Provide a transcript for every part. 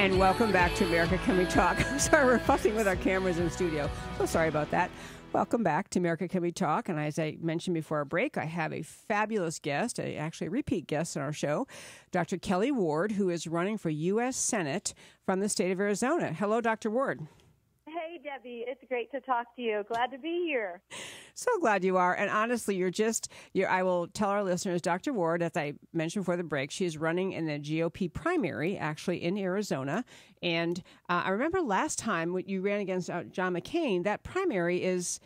And welcome back to America Can We Talk. I'm sorry, we're fussing with our cameras in studio. So sorry about that. Welcome back to America Can We Talk. And as I mentioned before our break, I have a fabulous guest, actually a repeat guest on our show, Dr. Kelli Ward, who is running for U.S. Senate from the state of Arizona. Hello, Dr. Ward. Hey, Debbie. It's great to talk to you. Glad to be here. So glad you are. And honestly, I will tell our listeners, Dr. Ward, as I mentioned before the break, she is running in the GOP primary, actually in Arizona. And I remember last time when you ran against John McCain, that primary is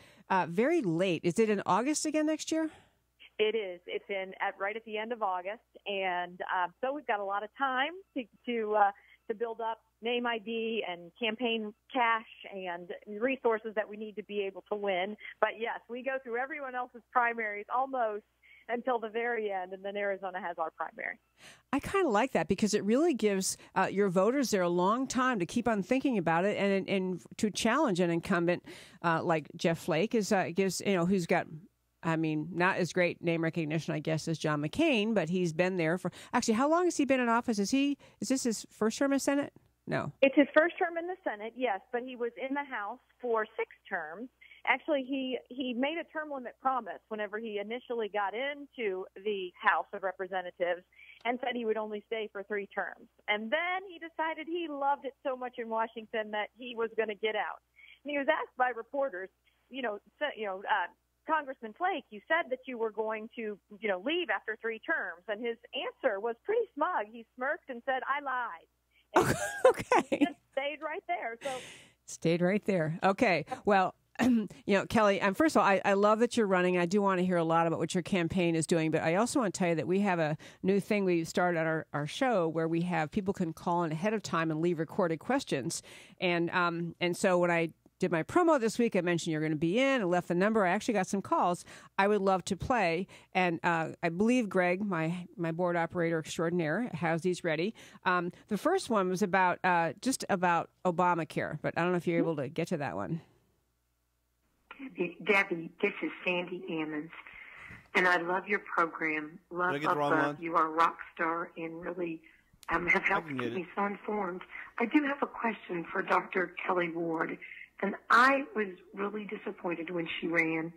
very late. Is it in August again next year? It is. It's right at the end of August. And so we've got a lot of time to build up name ID and campaign cash and resources that we need to be able to win. But yes, we go through everyone else's primaries almost until the very end, and then Arizona has our primary. I kind of like that because it really gives your voters there a long time to keep on thinking about it and to challenge an incumbent like Jeff Flake gives, who's got, not as great name recognition, I guess, as John McCain, but he's been there for, actually, how long has he been in office? Is this his first term as Senate? No. It's his first term in the Senate, yes, but he was in the House for 6 terms. Actually, he made a term limit promise whenever he initially got into the House of Representatives and said he would only stay for 3 terms. And then he decided he loved it so much in Washington that he was going to get out. And he was asked by reporters, Congressman Flake, you said that you were going to, leave after 3 terms. And his answer was pretty smug. He smirked and said, I lied. And okay. He just stayed right there. Stayed right there. Okay. Well, Kelli, first of all, I love that you're running. I do want to hear a lot about what your campaign is doing, but I also want to tell you that we have a new thing we started on our show where we have people can call in ahead of time and leave recorded questions. And so when I did my promo this week, I mentioned you're going to be in and left the number. I actually got some calls I would love to play. And I believe Greg, my board operator extraordinaire, has these ready. The first one was just about Obamacare, but I don't know if you're able to get to that one. Debbie, this is Sandy Ammons, and I love your program. Love you are a rock star and really have helped keep me so informed. I do have a question for Dr. Kelli Ward, and I was really disappointed when she ran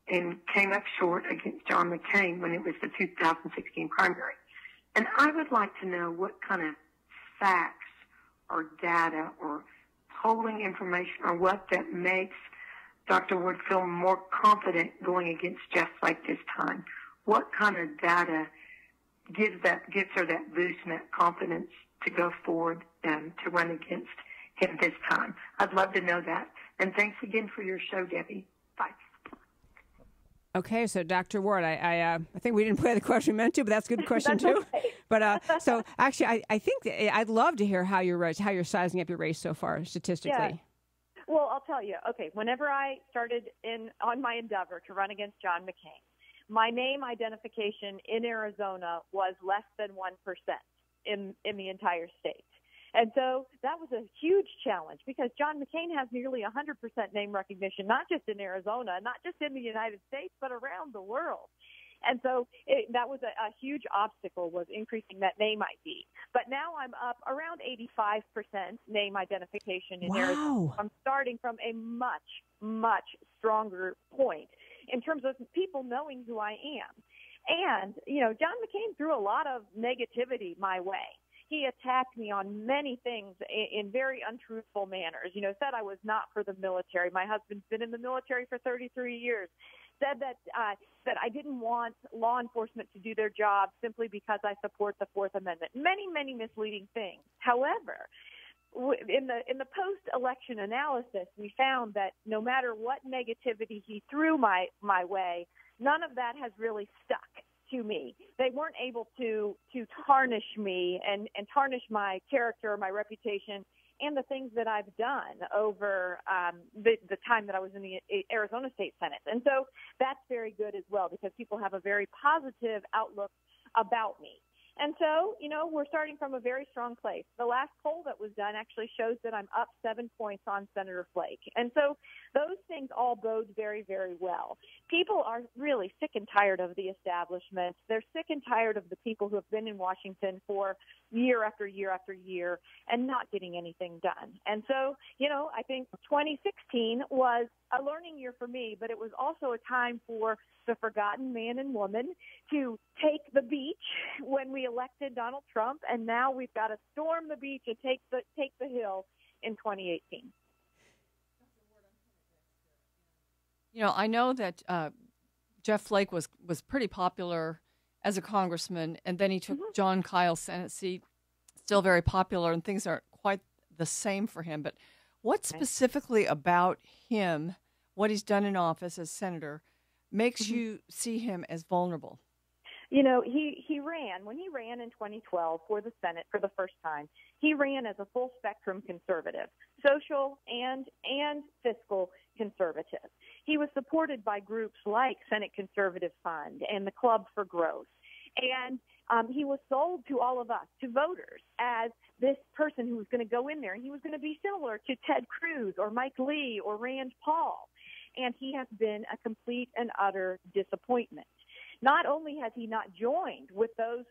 and came up short against John McCain when it was the 2016 primary. And I would like to know what kind of facts or data or polling information or what that makes Dr. Ward feel more confident going against Jeff Flake this time. What kind of data gives her that boost and that confidence to go forward and to run against him this time? I'd love to know that. And thanks again for your show, Debbie. Bye. Okay, so Dr. Ward, I think we didn't play the question we meant to, but that's a good question too. Okay. But so actually, I think I'd love to hear how you're sizing up your race so far statistically. Yeah. Well, I'll tell you. Okay, whenever I started on my endeavor to run against John McCain, my name identification in Arizona was less than 1% in the entire state. And so that was a huge challenge because John McCain has nearly 100% name recognition, not just in Arizona, not just in the United States, but around the world. And so that was a huge obstacle, was increasing that name ID. But now I'm up around 85% name identification in Arizona. I'm starting from a much, much stronger point in terms of people knowing who I am. And, John McCain threw a lot of negativity my way. He attacked me on many things in very untruthful manners. Said I was not for the military. My husband's been in the military for 33 years. Said that I didn't want law enforcement to do their job simply because I support the Fourth Amendment. Many, many misleading things. However, in the post-election analysis, we found that no matter what negativity he threw my way, none of that has really stuck to me. They weren't able to tarnish me and tarnish my character, my reputation, and the things that I've done over the time that I was in the Arizona State Senate. And so that's very good as well because people have a very positive outlook about me. And so, we're starting from a very strong place. The last poll that was done actually shows that I'm up 7 points on Senator Flake. And so those things all bode very, very well. People are really sick and tired of the establishment. They're sick and tired of the people who have been in Washington for year after year after year and not getting anything done. And so, I think 2016 was a learning year for me, but it was also a time for the forgotten man and woman to take the beach when we elected Donald Trump, and now we've got to storm the beach and take the hill in 2018. I know that Jeff Flake was pretty popular as a congressman, and then he took John Kyle's Senate seat, still very popular, and things aren't quite the same for him. But what specifically about him, what he's done in office as senator, makes you see him as vulnerable? When he ran in 2012 for the Senate for the first time, he ran as a full spectrum conservative, social and fiscal conservative. He was supported by groups like Senate Conservative Fund and the Club for Growth. And he was sold to all of us, to voters, as this person who was going to go in there, and he was going to be similar to Ted Cruz or Mike Lee or Rand Paul. And he has been a complete and utter disappointment. Not only has he not joined with those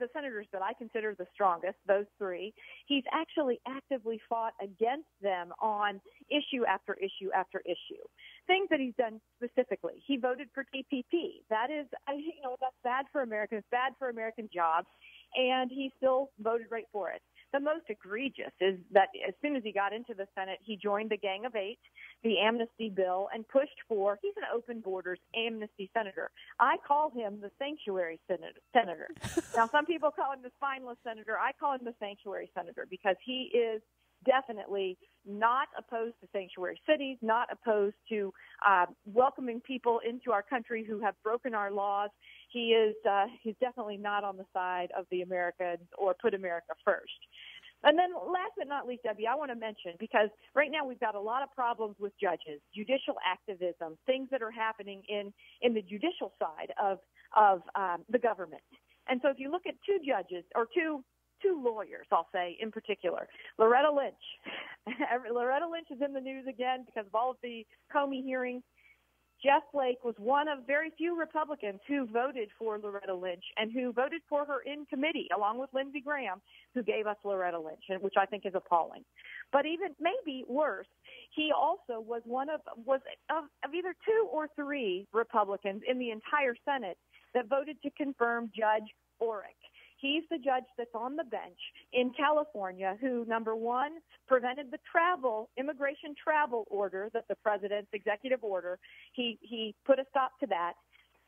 the senators that I consider the strongest, those three, he's actually actively fought against them on issue after issue after issue. Things that he's done specifically. He voted for TPP. That is, that's bad for Americans, bad for American jobs, and he still voted right for it. The most egregious is that as soon as he got into the Senate, he joined the Gang of Eight, the amnesty bill, and pushed for, he's an open borders amnesty senator. I call him the sanctuary senator. Now, some people call him the spineless senator. I call him the sanctuary senator because he is definitely not opposed to sanctuary cities, not opposed to welcoming people into our country who have broken our laws. He's definitely not on the side of the Americans or put America first. And then last but not least, Debbie, I want to mention, because right now we've got a lot of problems with judges, judicial activism, things that are happening in the judicial side of the government. And so if you look at two judges or two lawyers, I'll say in particular, Loretta Lynch. Loretta Lynch is in the news again because of all of the Comey hearings. Jeff Flake was one of very few Republicans who voted for Loretta Lynch and who voted for her in committee, along with Lindsey Graham, who gave us Loretta Lynch, which I think is appalling. But even maybe worse, he also was one of either two or three Republicans in the entire Senate that voted to confirm Judge Orrick. He's the judge that's on the bench in California who, number one, prevented the immigration travel order, that the president's executive order. He put a stop to that.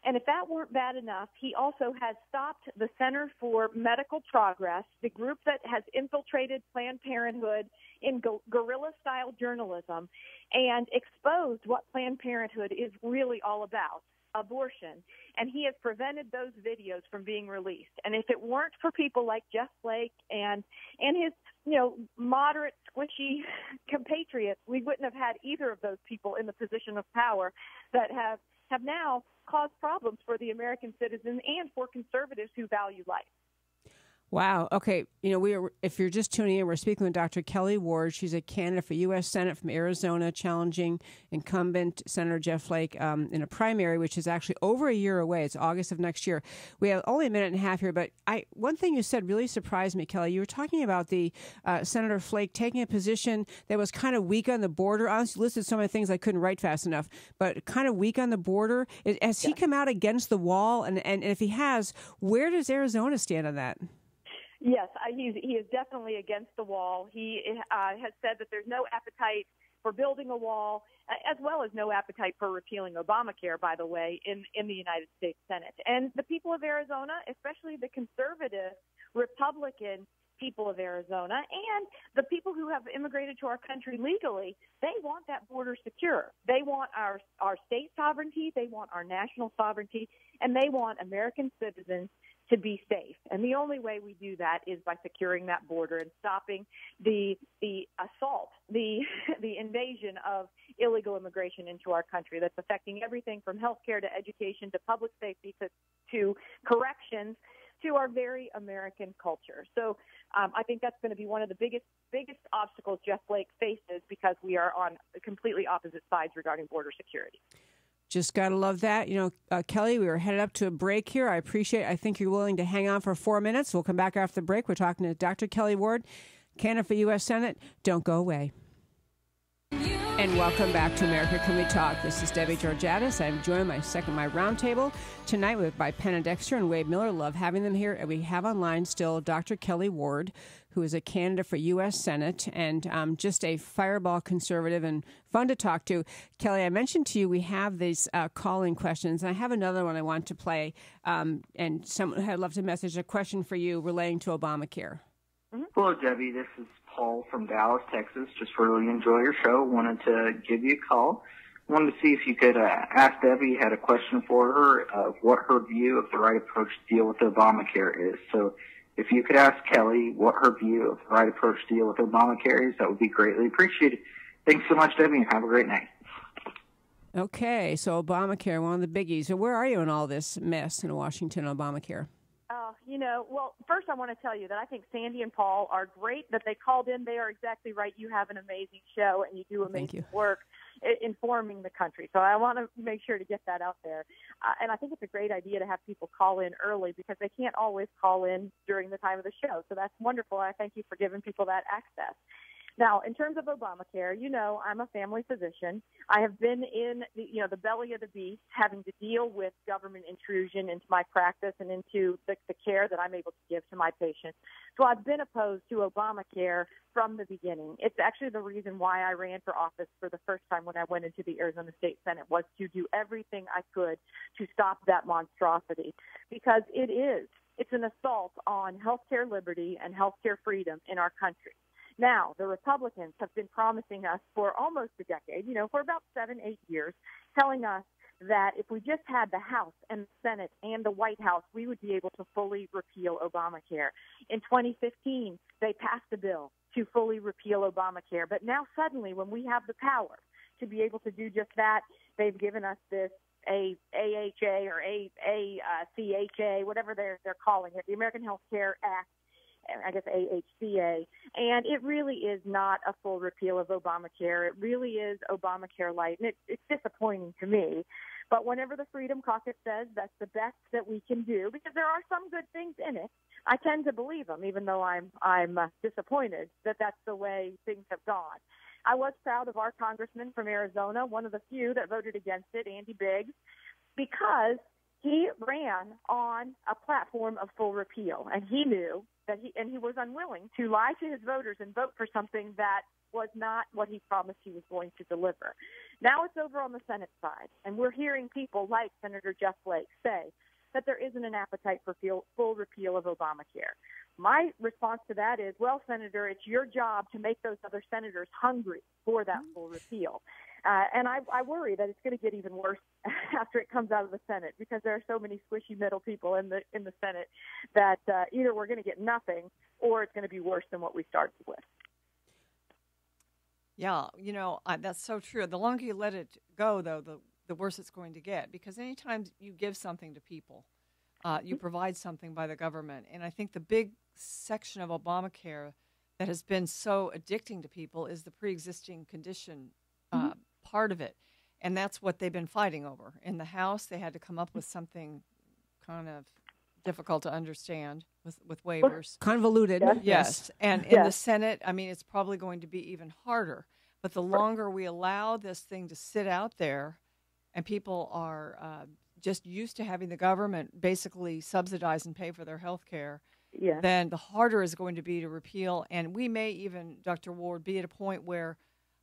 And if that weren't bad enough, he also has stopped the Center for Medical Progress, the group that has infiltrated Planned Parenthood in guerrilla-style journalism, and exposed what Planned Parenthood is really all about. Abortion, and he has prevented those videos from being released. And if it weren't for people like Jeff Flake and his moderate, squishy compatriots, we wouldn't have had either of those people in the position of power that have now caused problems for the American citizen and for conservatives who value life. Wow. Okay. If you're just tuning in, we're speaking with Dr. Kelli Ward. She's a candidate for U.S. Senate from Arizona, challenging incumbent Senator Jeff Flake in a primary, which is actually over a year away. It's August of next year. We have only a minute and a half here, but one thing you said really surprised me, Kelli. You were talking about the Senator Flake taking a position that was kind of weak on the border. I listed some of the things I couldn't write fast enough, but kind of weak on the border. Has he come out against the wall? And if he has, where does Arizona stand on that? Yes, he is definitely against the wall. He has said that there's no appetite for building a wall, as well as no appetite for repealing Obamacare, by the way, in the United States Senate. And the people of Arizona, especially the conservative Republican people of Arizona and the people who have immigrated to our country legally, they want that border secure. They want our state sovereignty, they want our national sovereignty, and they want American citizens to be safe. And the only way we do that is by securing that border and stopping the assault, the invasion of illegal immigration into our country that's affecting everything from healthcare to education to public safety to corrections to our very American culture. So I think that's going to be one of the biggest obstacles Jeff Flake faces because we are on completely opposite sides regarding border security. Just got to love that. Kelli, we were headed up to a break here. I think you're willing to hang on for 4 minutes. We'll come back after the break. We're talking to Dr. Kelli Ward, candidate for U.S. Senate. Don't go away. And welcome back to America Can We Talk. This is Debbie Georgatos. I'm joined my roundtable tonight by Penna Dexter and Wade Miller. Love having them here. And we have online still Dr. Kelli Ward, who is a candidate for U.S. Senate and just a fireball conservative and fun to talk to. Kelli, I mentioned to you we have these call-in questions, and I have another one I want to play. And someone had left a message, a question for you relating to Obamacare. Hello, Debbie. This is Paul from Dallas, Texas. Just really enjoy your show. Wanted to give you a call. Wanted to see if you could ask Debbie, had a question for her, of what her view of the right approach to deal with Obamacare is. So if you could ask Kelli what her view of the right approach to deal with Obamacare is, that would be greatly appreciated. Thanks so much, Debbie, and have a great night. Okay, so Obamacare, one of the biggies. So where are you in all this mess in Washington, Obamacare? Well, first I want to tell you that I think Sandy and Paul are great that they called in. They are exactly right. You have an amazing show, and you do amazing work informing the country. So I want to make sure to get that out there. And I think it's a great idea to have people call in early because they can't always call in during the time of the show. So that's wonderful. I thank you for giving people that access. Now, in terms of Obamacare, I'm a family physician. I have been in the belly of the beast, having to deal with government intrusion into my practice and into the care that I'm able to give to my patients. So I've been opposed to Obamacare from the beginning. It's actually the reason why I ran for office for the first time when I went into the Arizona State Senate, was to do everything I could to stop that monstrosity, because it's an assault on healthcare liberty and healthcare freedom in our country. Now, the Republicans have been promising us for almost a decade, for about 7-8 years, telling us that if we just had the House and the Senate and the White House, we would be able to fully repeal Obamacare. In 2015, they passed a bill to fully repeal Obamacare. But now suddenly, when we have the power to be able to do just that, they've given us this AHA or ACHA, whatever they're calling it, the American Health Care Act, I guess AHCA, and it really is not a full repeal of Obamacare. It really is Obamacare light, and it's disappointing to me. But whenever the Freedom Caucus says that's the best that we can do, because there are some good things in it, I tend to believe them, even though I'm disappointed that that's the way things have gone. I was proud of our congressman from Arizona, one of the few that voted against it, Andy Biggs, because he ran on a platform of full repeal, and he knew that he was unwilling to lie to his voters and vote for something that was not what he promised he was going to deliver. Now it's over on the Senate side, and we're hearing people like Senator Jeff Flake say that there isn't an appetite for full repeal of Obamacare. My response to that is, well, Senator, it's your job to make those other senators hungry for that full repeal. And I worry that it's going to get even worse after it comes out of the Senate, because there are so many squishy middle people in the Senate that either we're going to get nothing or it's going to be worse than what we started with. Yeah, that's so true. The longer you let it go, though, the worse it's going to get, because anytime you give something to people, you provide something by the government. And I think the big section of Obamacare that has been so addicting to people is the pre-existing condition part of it. And that's what they've been fighting over. In the House, they had to come up with something kind of difficult to understand with waivers. Convoluted. Yes. And in the Senate, it's probably going to be even harder. But the longer we allow this thing to sit out there, and people are just used to having the government basically subsidize and pay for their health care, then the harder it's going to be to repeal. And we may even, Dr. Ward, be at a point where,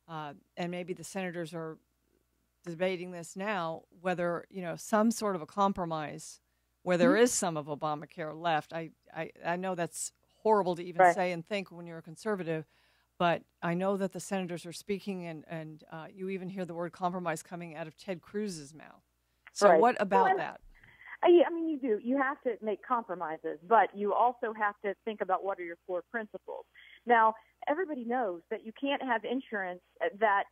and maybe the senators are debating this now, whether, some sort of a compromise where there is some of Obamacare left. I know that's horrible to even say and think when you're a conservative, but I know that the senators are speaking, and you even hear the word compromise coming out of Ted Cruz's mouth. So what about that? You do. You have to make compromises, but you also have to think about what are your core principles. Now, everybody knows that you can't have insurance that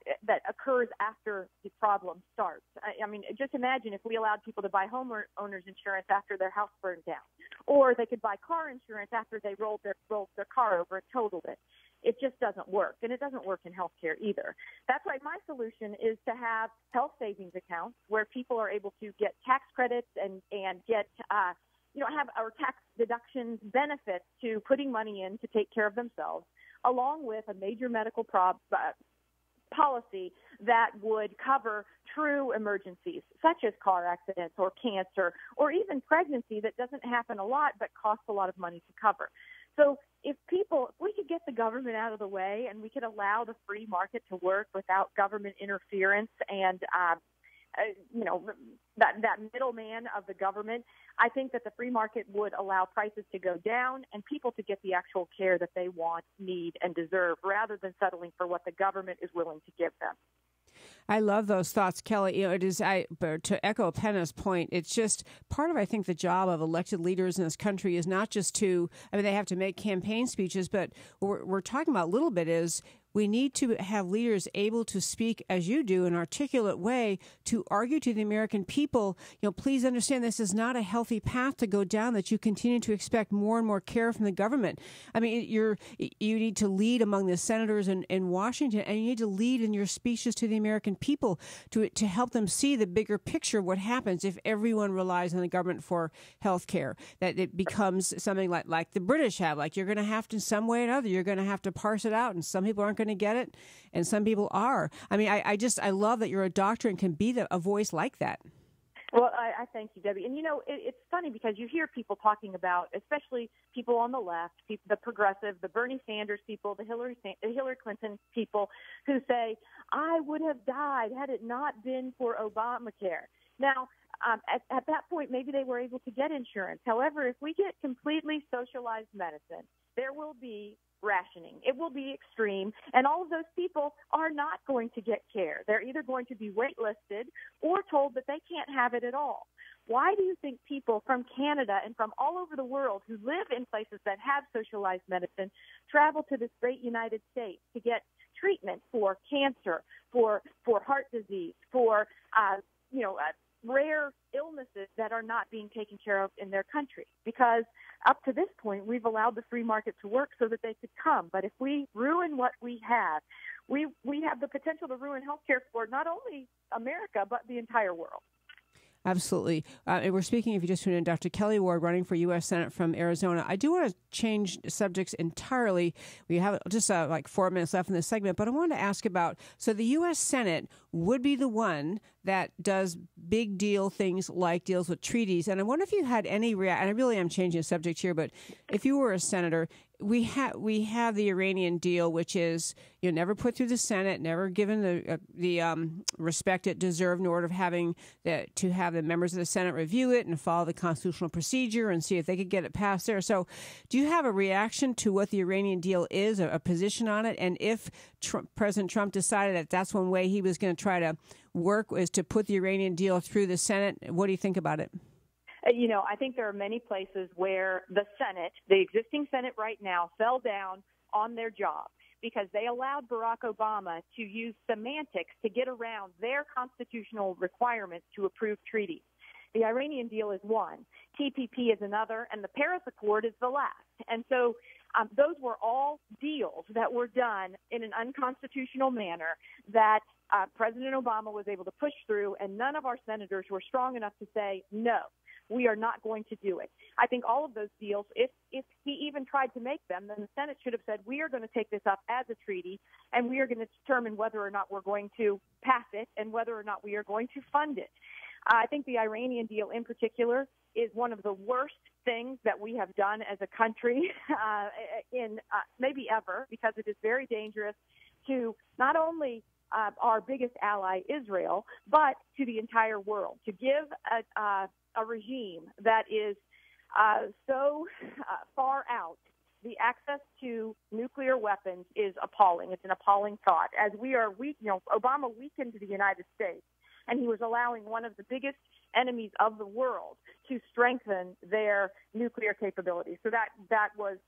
occurs after the problem starts. Just imagine if we allowed people to buy homeowners insurance after their house burned down, or they could buy car insurance after they rolled their car over and totaled it. it just doesn't work, and it doesn't work in healthcare either. That's why my solution is to have health savings accounts where people are able to get tax credits and get have our tax deductions benefits to putting money in to take care of themselves, along with a major medical policy that would cover true emergencies, such as car accidents or cancer or even pregnancy that doesn't happen a lot but costs a lot of money to cover. So if we could get the government out of the way and we could allow the free market to work without government interference and that middleman of the government, I think that the free market would allow prices to go down and people to get the actual care that they want, need, and deserve, rather than settling for what the government is willing to give them. I love those thoughts, Kelli. To echo Penna's point, it's just part of, I think, the job of elected leaders in this country is not just they have to make campaign speeches, but what we're talking about a little bit is we need to have leaders able to speak, as you do, in an articulate way to argue to the American people, please understand this is not a healthy path to go down, that you continue to expect more and more care from the government. I mean, you need to lead among the senators in Washington, and you need to lead in your speeches to the American people to help them see the bigger picture of what happens if everyone relies on the government for health care, that it becomes something like the British have, like you're going to have to, in some way or another, you're going to have to parse it out, and some people aren't going to get it, and some people are. I mean, I love that you're a doctor and can be a voice like that. Well, I thank you, Debbie. And, it's funny because you hear people talking about, especially people on the left, the progressive, the Bernie Sanders people, the Hillary Clinton people who say, I would have died had it not been for Obamacare. Now, at that point, maybe they were able to get insurance. However, if we get completely socialized medicine, there will be rationing. It will be extreme, and all of those people are not going to get care. They're either going to be waitlisted or told that they can't have it at all. Why do you think people from Canada and from all over the world who live in places that have socialized medicine travel to this great United States to get treatment for cancer, for heart disease, for rare illnesses that are not being taken care of in their country? Because up to this point, we've allowed the free market to work so that they could come. But if we ruin what we have the potential to ruin healthcare for not only America, but the entire world. Absolutely. We're speaking, if you just tuned in, Dr. Kelli Ward, running for U.S. Senate from Arizona. I do want to change subjects entirely. We have just 4 minutes left in this segment, but I wanted to ask about, so the U.S. Senate would be the one that does big deal things like deals with treaties. And I wonder if you had any and I really am changing the subject here, but if you were a senator, we have the Iranian deal, which is never put through the Senate, never given the respect it deserved in order of having to have the members of the Senate review it and follow the constitutional procedure and see if they could get it passed there. So, do you have a reaction to what the Iranian deal is, a position on it, and if President Trump decided that that's one way he was going to try to work is to put the Iranian deal through the Senate, what do you think about it? I think there are many places where the Senate, the existing Senate right now, fell down on their job because they allowed Barack Obama to use semantics to get around their constitutional requirements to approve treaties. The Iranian deal is one, TPP is another, and the Paris Accord is the last. And so those were all deals that were done in an unconstitutional manner that President Obama was able to push through, and none of our senators were strong enough to say, no, we are not going to do it. I think all of those deals, if he even tried to make them, then the Senate should have said, we are going to take this up as a treaty, and we are going to determine whether or not we're going to pass it and whether or not we are going to fund it. I think the Iranian deal in particular is one of the worst things that we have done as a country in maybe ever, because it is very dangerous to not only our biggest ally, Israel, but to the entire world. To give a regime that is so far out the access to nuclear weapons is appalling. It's an appalling thought. As we are weak, Obama weakened the United States, and he was allowing one of the biggest enemies of the world to strengthen their nuclear capabilities. So that was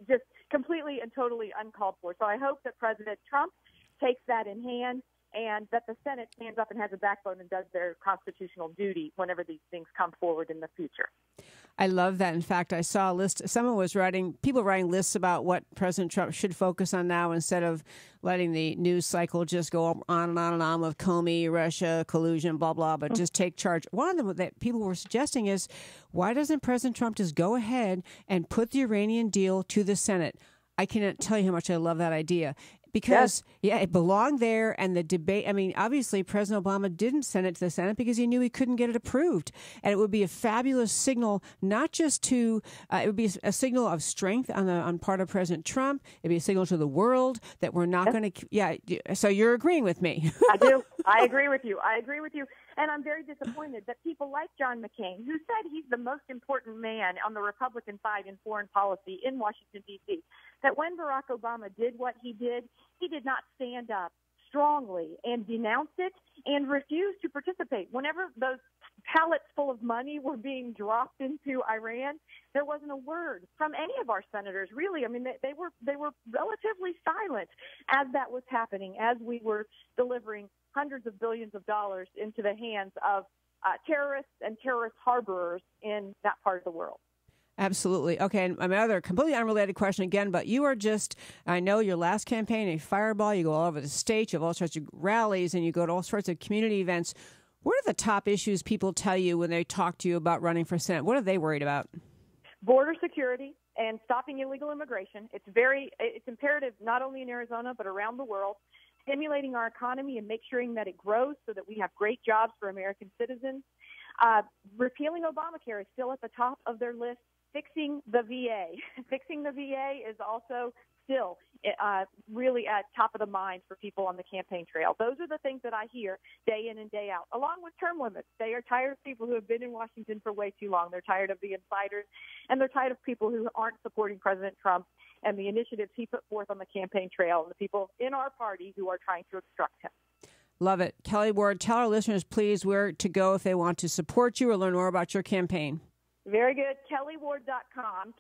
just completely and totally uncalled for. So I hope that President Trump takes that in hand and that the Senate stands up and has a backbone and does their constitutional duty whenever these things come forward in the future. I love that. In fact, I saw a list. People writing lists about what President Trump should focus on now instead of letting the news cycle just go on and on and on with Comey, Russia, collusion, blah, blah, but just take charge. One of them that people were suggesting is, why doesn't President Trump just go ahead and put the Iranian deal to the Senate? I cannot tell you how much I love that idea. Because, it belonged there, and the debate, obviously President Obama didn't send it to the Senate because he knew he couldn't get it approved. And it would be a fabulous signal, not just to, it would be a signal of strength on part of President Trump. It'd be a signal to the world that we're not going to, so you're agreeing with me. I do. I agree with you. And I'm very disappointed that people like John McCain, who said he's the most important man on the Republican side in foreign policy in Washington, D.C., that when Barack Obama did what he did not stand up strongly and denounce it and refuse to participate. Whenever those pallets full of money were being dropped into Iran, there wasn't a word from any of our senators, really. They were relatively silent as that was happening, as we were delivering hundreds of billions of dollars into the hands of terrorists and terrorist harborers in that part of the world. Absolutely. Okay, and another completely unrelated question again, but you are just, I know your last campaign, a fireball, you go all over the state, you have all sorts of rallies, and you go to all sorts of community events. What are the top issues people tell you when they talk to you about running for Senate? What are they worried about? Border security and stopping illegal immigration. It's imperative not only in Arizona, but around the world. Stimulating our economy and make sure that it grows so that we have great jobs for American citizens. Repealing Obamacare is still at the top of their list. Fixing the VA. Fixing the VA is also still really at top of the mind for people on the campaign trail. Those are the things that I hear day in and day out, along with term limits. They are tired of people who have been in Washington for way too long. They're tired of the insiders, and they're tired of people who aren't supporting President Trump and the initiatives he put forth on the campaign trail, and the people in our party who are trying to obstruct him. Love it. Kelli Ward, tell our listeners, please, where to go if they want to support you or learn more about your campaign. Very good. KelliWard.com,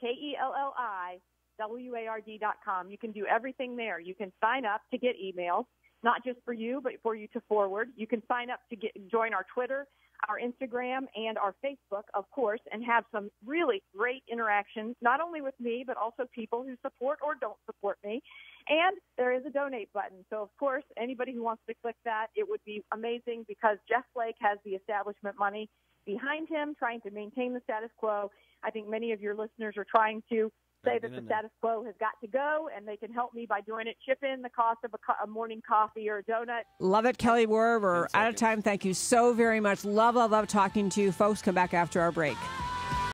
KelliWard.com. You can do everything there. You can sign up to get emails, not just for you, but for you to forward. You can sign up to join our Twitter, our Instagram, and our Facebook, of course, and have some really great interactions, not only with me, but also people who support or don't support me. And there is a donate button. So, of course, anybody who wants to click that, it would be amazing because Jeff Flake has the establishment money behind him, trying to maintain the status quo. I think many of your listeners are trying to say that the status quo has got to go, and they can help me by doing it. Chip in the cost of a morning coffee or a donut. Love it, Kelli Ward. We're out of time. Thank you so very much. Love talking to you. Folks, come back after our break.